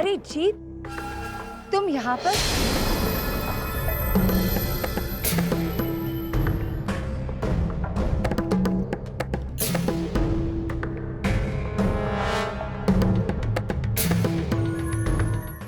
अरे जीत, तुम यहाँ पर?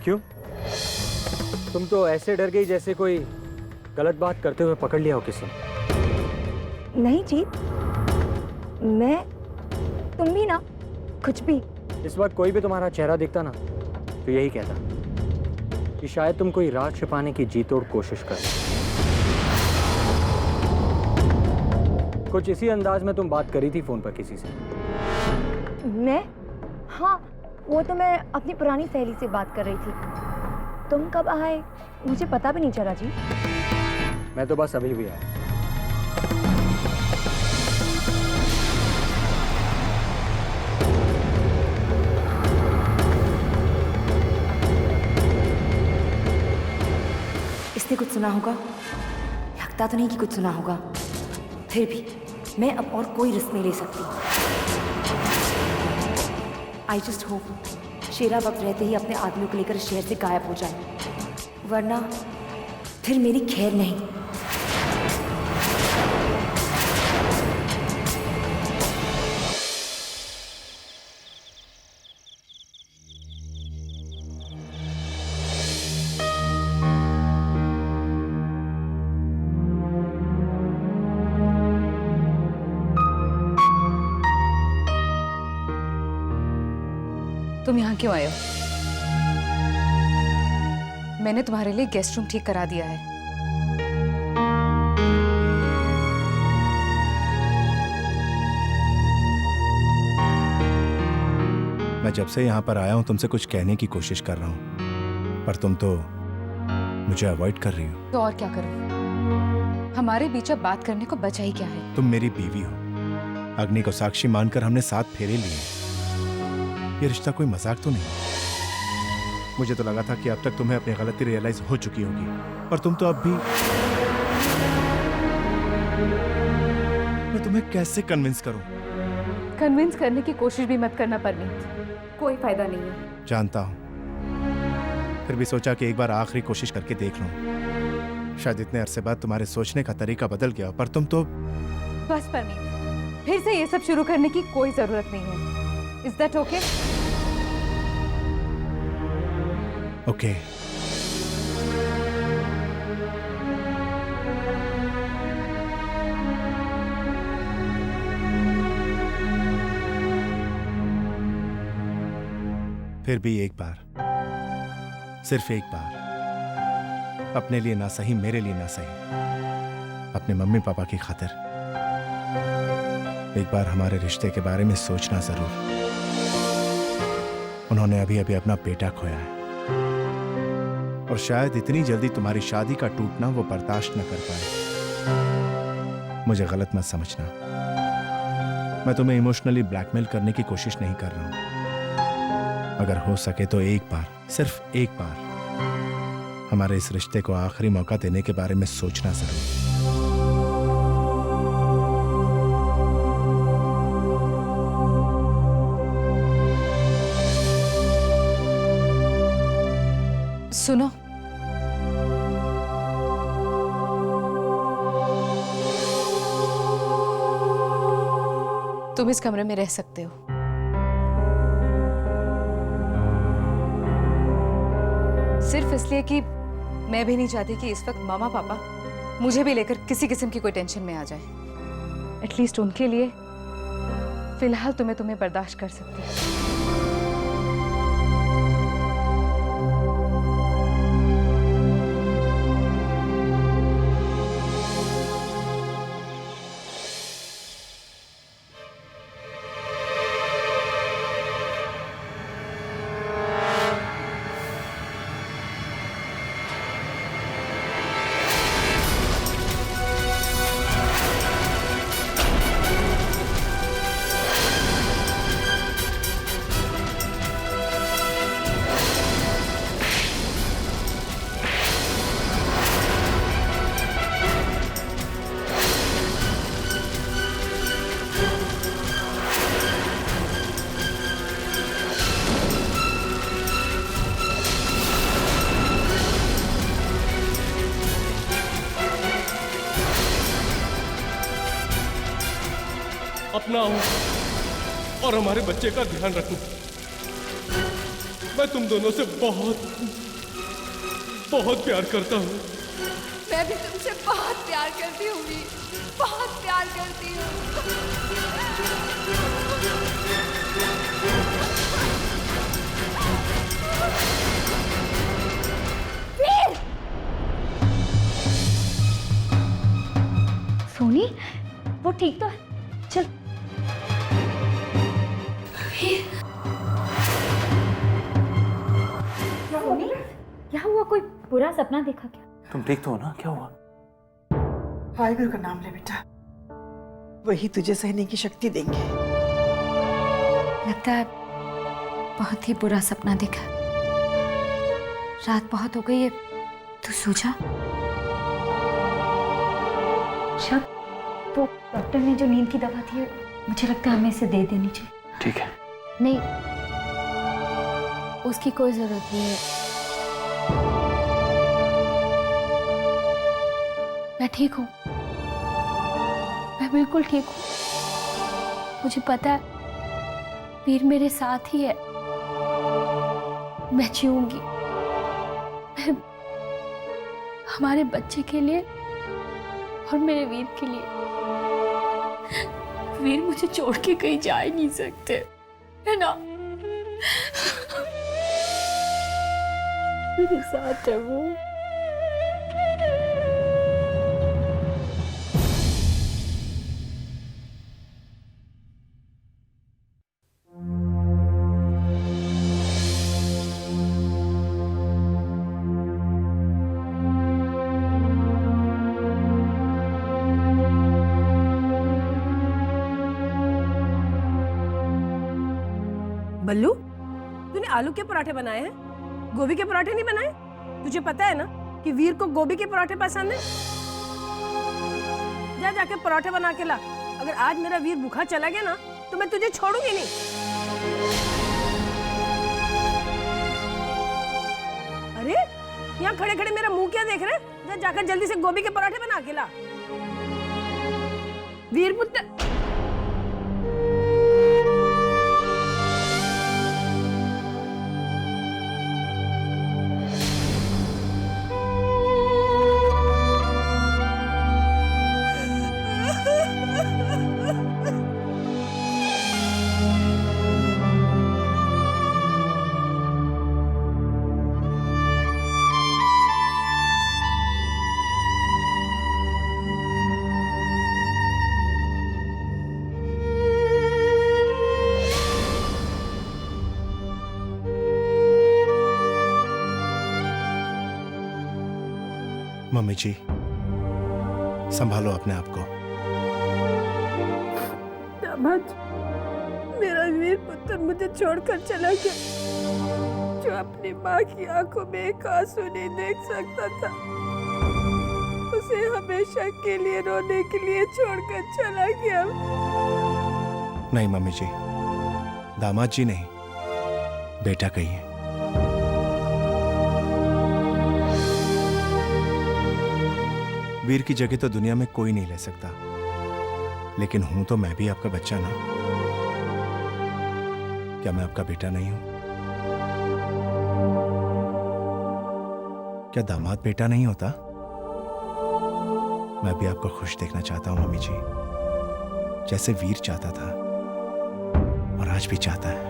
क्यों? तुम तो ऐसे डर गई जैसे कोई गलत बात करते हुए पकड़ लिया हो किसी ने। नहीं जीत, तुम भी ना, कुछ भी। इस वक्त कोई भी तुम्हारा चेहरा दिखता ना तो यही कहता कि शायद तुम कोई राज छिपाने की जी तोड़ कोशिश कर रहे हो। कुछ इसी अंदाज में तुम बात करी थी फोन पर किसी से। मैं? हाँ, वो तो मैं अपनी पुरानी सहेली से बात कर रही थी। तुम कब आए मुझे पता भी नहीं चला जी। मैं तो बस अभी भी आया। इसने कुछ सुना होगा, लगता तो नहीं कि कुछ सुना होगा। फिर भी मैं अब और कोई रिस्क नहीं ले सकती। आई जस्ट होप शेरा वक्त रहते ही अपने आदमियों को लेकर शहर से गायब हो जाए, वरना फिर मेरी खैर नहीं। तुम यहाँ क्यों आए हो? मैंने तुम्हारे लिए गेस्ट रूम ठीक करा दिया है। मैं जब से यहाँ पर आया हूँ तुमसे कुछ कहने की कोशिश कर रहा हूँ, पर तुम तो मुझे अवॉइड कर रही हो। तो और क्या करूँ? हमारे बीच अब बात करने को बचा ही क्या है? तुम मेरी बीवी हो, अग्नि को साक्षी मानकर हमने 7 फेरे लिए। ये रिश्ता कोई मजाक तो नहीं। मुझे तो लगा था कि अब तक तुम्हें अपनी गलती रियलाइज हो चुकी होगी, पर तुम तो अब भी। मैं तुम्हें कैसे कन्विंस करूं? कन्विंस करने की कोशिश भी मत करना परमीत, कोई फायदा नहीं है। जानता हूं, फिर भी सोचा कि एक बार आखिरी कोशिश करके देख लूं। शायद इतने अरसे बाद तुम्हारे सोचने का तरीका बदल गया, पर तुम तो। बस परमीत, फिर से ये सब शुरू करने की कोई जरूरत नहीं है। Is that okay? Okay. फिर भी एक बार, सिर्फ एक बार, अपने लिए ना सही, मेरे लिए ना सही, अपने मम्मी पापा की खातिर एक बार हमारे रिश्ते के बारे में सोचना जरूर। उन्होंने अभी अभी अपना बेटा खोया है और शायद इतनी जल्दी तुम्हारी शादी का टूटना वो बर्दाश्त न कर पाए। मुझे गलत मत समझना, मैं तुम्हें इमोशनली ब्लैकमेल करने की कोशिश नहीं कर रहा हूं। अगर हो सके तो एक बार, सिर्फ एक बार हमारे इस रिश्ते को आखिरी मौका देने के बारे में सोचना जरूर। सुनो, तुम इस कमरे में रह सकते हो। सिर्फ इसलिए कि मैं भी नहीं चाहती कि इस वक्त मामा पापा मुझे भी लेकर किसी किस्म की कोई टेंशन में आ जाए। एटलीस्ट उनके लिए फिलहाल तुम्हें बर्दाश्त कर सकती हूँ। ना हो और हमारे बच्चे का ध्यान रखूं। मैं तुम दोनों से बहुत बहुत प्यार करता हूँ। मैं भी तुमसे बहुत प्यार करती हूँ वीर, बहुत प्यार करती हूँ। सोनी, वो ठीक तो है? चल। सोनी, क्या हुआ? कोई बुरा सपना देखा क्या? तुम ठीक तो हो ना? क्या हुआ? वाहिगुरु का नाम ले बेटा, वही तुझे सहने की शक्ति देंगे। लगता है बहुत ही बुरा सपना देखा। रात बहुत हो गई है, तू सो जा। शब, वो डॉक्टर ने जो नींद की दवा दी है, मुझे लगता है हमें इसे दे देनी चाहिए। ठीक है। नहीं, उसकी कोई जरूरत नहीं है। मैं ठीक हूँ, मैं बिल्कुल ठीक हूँ। मुझे पता है वीर मेरे साथ ही है। मैं जीऊंगी, मैं हमारे बच्चे के लिए और मेरे वीर के लिए। वीर मुझे छोड़ के कहीं जा ही नहीं सकते, है ना? मेरे साथ है वो। बल्लू, तूने आलू के पराठे बनाए हैं, गोभी के पराठे नहीं बनाए? तुझे पता है ना कि वीर को गोभी के पराठे पसंद है। जा जाके पराठे बना के ला। अगर आज मेरा वीर भूखा चला गया ना तो मैं तुझे छोड़ूंगी नहीं। अरे यहाँ खड़े खड़े मेरा मुंह क्या देख रहे? जा जाकर जल्दी से गोभी के पराठे बना के ला। वीर पुत्र, मम्मी जी, संभालो अपने आप को। दामाद, मेरा वीर पुत्र मुझे छोड़कर चला गया, जो अपनी माँ की आंखों में एक आंसू नहीं देख सकता था। उसे हमेशा के लिए रोने के लिए छोड़कर चला गया। नहीं मम्मी जी, दामाद जी नहीं, बेटा कहिए। वीर की जगह तो दुनिया में कोई नहीं ले सकता, लेकिन हूं तो मैं भी आपका बच्चा ना। क्या मैं आपका बेटा नहीं हूं? क्या दामाद बेटा नहीं होता? मैं भी आपको खुश देखना चाहता हूं मम्मी जी, जैसे वीर चाहता था और आज भी चाहता है।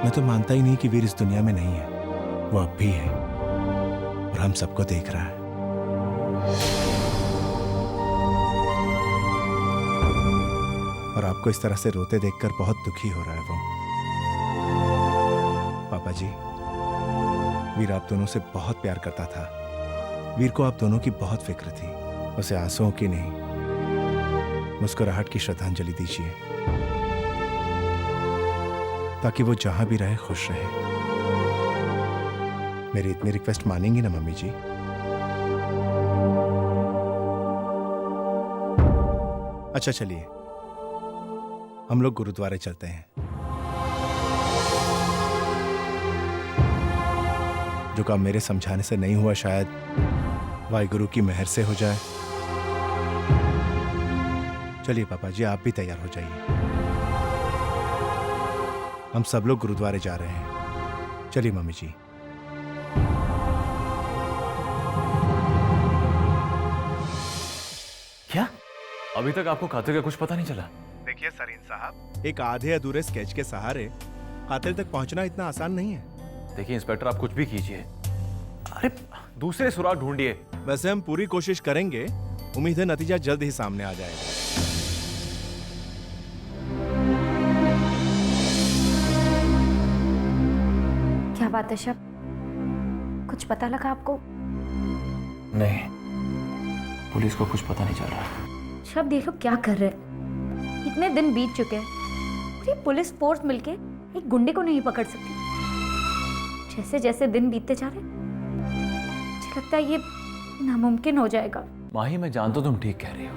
मैं तो मानता ही नहीं कि वीर इस दुनिया में नहीं है। वो अब भी है और हम सबको देख रहा है। और आपको इस तरह से रोते देखकर बहुत दुखी हो रहा है वो। पापा जी, वीर आप दोनों से बहुत प्यार करता था। वीर को आप दोनों की बहुत फिक्र थी। उसे आंसुओं की नहीं, मुस्कुराहट की श्रद्धांजलि दीजिए, ताकि वो जहां भी रहे खुश रहे। मेरी इतनी रिक्वेस्ट मानेंगी ना मम्मी जी? अच्छा चलिए, हम लोग गुरुद्वारे चलते हैं। जो काम मेरे समझाने से नहीं हुआ, शायद वाहिगुरु की मेहर से हो जाए। चलिए पापा जी, आप भी तैयार हो जाइए। हम सब लोग गुरुद्वारे जा रहे हैं। चलिए मम्मी जी। क्या अभी तक आपको कातिल का कुछ पता नहीं चला? देखिए सरीन साहब, एक आधे अधूरे स्केच के सहारे कातिल तक पहुंचना इतना आसान नहीं है। देखिए इंस्पेक्टर, आप कुछ भी कीजिए, अरे दूसरे सुराग ढूंढिए। वैसे हम पूरी कोशिश करेंगे, उम्मीद है नतीजा जल्द ही सामने आ जाएगा। क्या बात है शब, कुछ पता लगा आपको? नहीं, पुलिस को कुछ पता नहीं चल रहा। शब ये लोग क्या कर रहे हैं? इतने दिन बीत चुके हैं और ये पुलिस फोर्स मिलके एक गुंडे को नहीं पकड़ सकती। जैसे जैसे दिन बीतते जा रहे मुझे लगता है ये नामुमकिन हो जाएगा। माही, मैं जानता हूं तुम ठीक कह रही हो,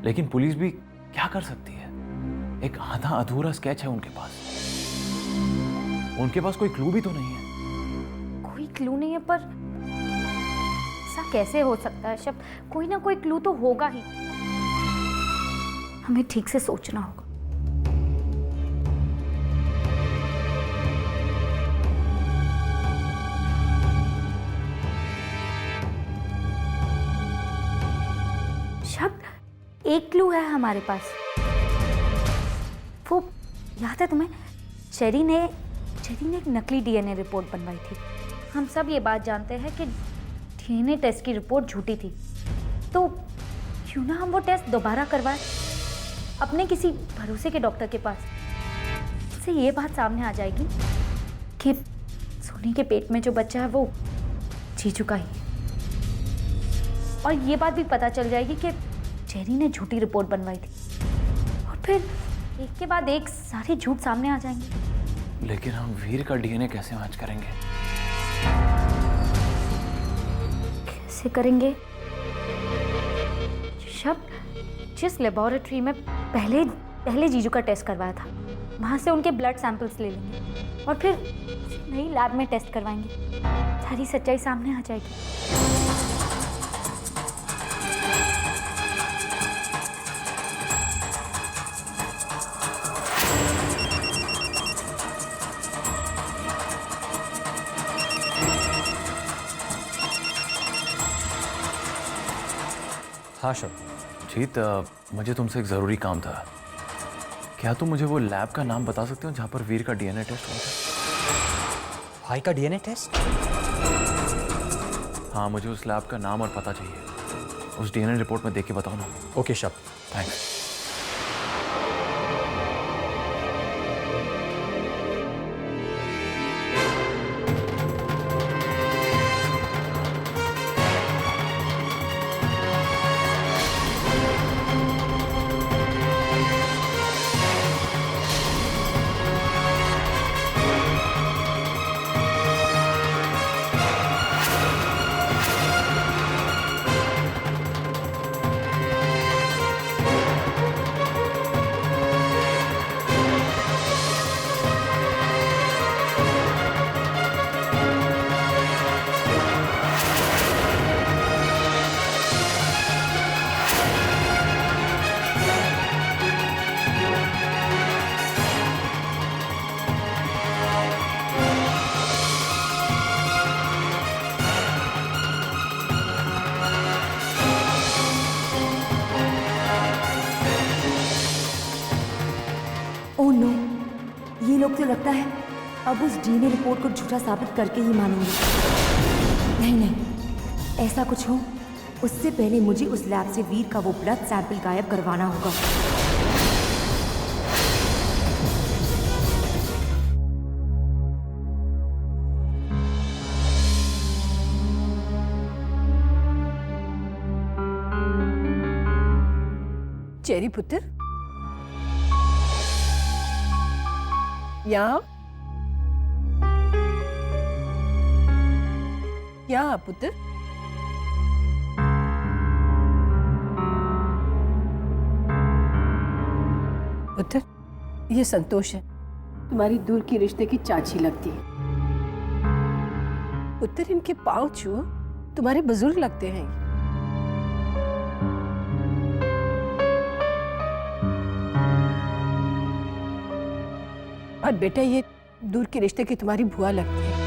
लेकिन पुलिस भी क्या कर सकती है? एक आधा अधूरा स्केच है उनके पास। उनके पास कोई क्लू भी तो नहीं है। कोई क्लू नहीं है, पर ऐसा कैसे हो सकता है शब? कोई ना कोई क्लू तो होगा ही। हमें ठीक से सोचना होगा। शब, एक क्लू है हमारे पास। वो याद है तुम्हें? चेरी ने एक नकली डीएनए रिपोर्ट बनवाई थी। हम सब ये बात जानते हैं कि डीएनए टेस्ट की रिपोर्ट झूठी थी, तो क्यों ना हम वो टेस्ट दोबारा करवाएं अपने किसी भरोसे के डॉक्टर के पास। इससे ये बात सामने आ जाएगी कि सोनी के पेट में जो बच्चा है वो जी चुका ही है, और ये बात भी पता चल जाएगी कि चेरी ने झूठी रिपोर्ट बनवाई थी, और फिर एक के बाद एक सारे झूठ सामने आ जाएंगे। लेकिन हम वीर का डीएनए कैसे मैच करेंगे? कैसे करेंगे शब? जिस लेबोरेटरी में पहले जीजू का टेस्ट करवाया था, वहां से उनके ब्लड सैंपल्स ले लेंगे और फिर नई लैब में टेस्ट करवाएंगे। सारी सच्चाई सामने आ जाएगी। हाँ शब। जीत, मुझे तुमसे एक ज़रूरी काम था। क्या तुम मुझे वो लैब का नाम बता सकते हो जहाँ पर वीर का डीएनए टेस्ट हुआ था? भाई का डीएनए टेस्ट? हाँ, मुझे उस लैब का नाम और पता चाहिए। उस डीएनए रिपोर्ट में देख के बताओ ना। ओके शब। थैंक्स। ओह नो, ये लोग तो लगता है अब उस डीएनए रिपोर्ट को झूठा साबित करके ही मानेंगे। नहीं नहीं, ऐसा कुछ हो उससे पहले मुझे उस लैब से वीर का वो ब्लड सैंपल गायब करवाना होगा। चेरी पुत्र, यहाँ यहाँ पुत्र। पुत्र, ये संतोष है, तुम्हारी दूर की रिश्ते की चाची लगती है। पुत्र, इनके पांव छुओ, तुम्हारे बुजुर्ग लगते हैं। और बेटा ये दूर के रिश्ते की तुम्हारी बुआ लगती है।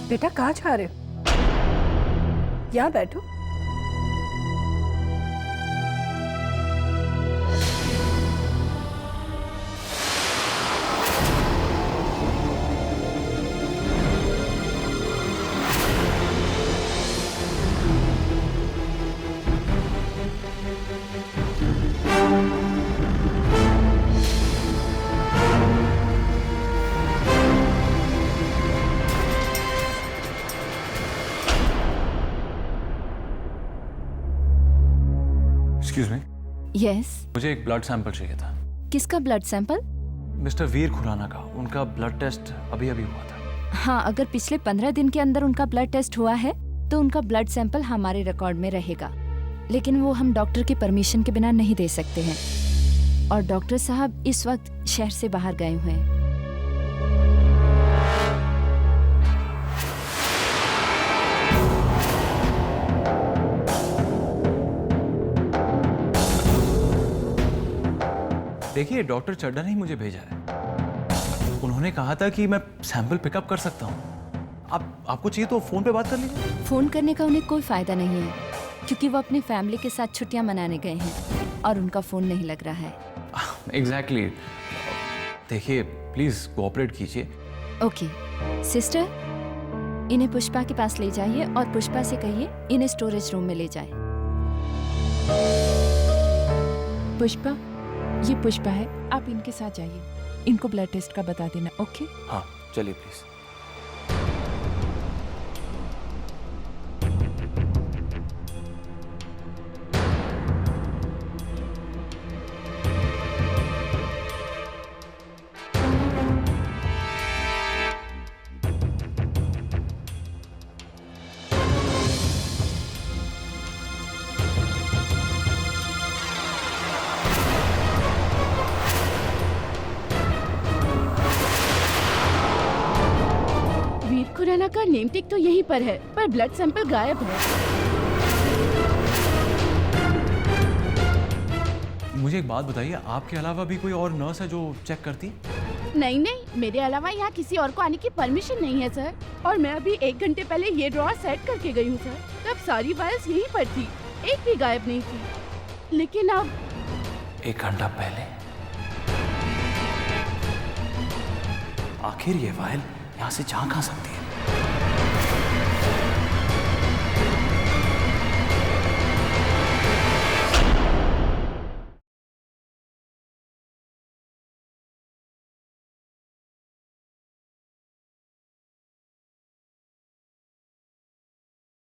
बेटा कहाँ जा रहे हो? यहाँ बैठो। एक्सक्यूज मी, यस, मुझे एक ब्लड सैंपल चाहिए था। किसका ब्लड सैंपल? मिस्टर वीर खुराना का। उनका ब्लड टेस्ट अभी अभी हुआ था। हाँ, अगर पिछले 15 दिन के अंदर उनका ब्लड टेस्ट हुआ है तो उनका ब्लड सैंपल हमारे रिकॉर्ड में रहेगा, लेकिन वो हम डॉक्टर की परमिशन के बिना नहीं दे सकते हैं। और डॉक्टर साहब इस वक्त शहर से बाहर गए हुए हैं। देखिए, डॉक्टर चड्डा ने ही मुझे भेजा है। उन्होंने कहा था कि मैं सैंपल पिकअप कर सकता हूँ। आपको चाहिए तो फोन पे बात कर लीजिए। फोन करने का उन्हें कोई फायदा नहीं है, क्योंकि वो अपनी फैमिली के साथ छुट्टियां मनाने गए हैं और उनका फोन नहीं लग रहा है। एग्जैक्टली। देखिए, प्लीज कोऑपरेट कीजिए। ओके सिस्टर, इन्हें पुष्पा के पास ले जाइए और पुष्पा से कहिए इन्हें स्टोरेज रूम में ले जाए। पुष्पा, ये पुष्पा है, आप इनके साथ जाइए, इनको ब्लड टेस्ट का बता देना। ओके? हाँ, चलिए प्लीज। खुराना का नेम टिक तो यहीं पर है, पर ब्लड सैंपल गायब है। मुझे एक बात बताइए, आपके अलावा भी कोई और नर्स है जो चेक करती? नहीं नहीं, मेरे अलावा यहाँ किसी और को आने की परमिशन नहीं है सर। और मैं अभी 1 घंटे पहले ये ड्रॉअर सेट करके गई हूँ सर, तब सारी फाइल्स यहीं पर थी, एक भी गायब नहीं थी। लेकिन अब 1 घंटा पहले? आखिर ये फाइल यहाँ से जा कहाँ सकती है?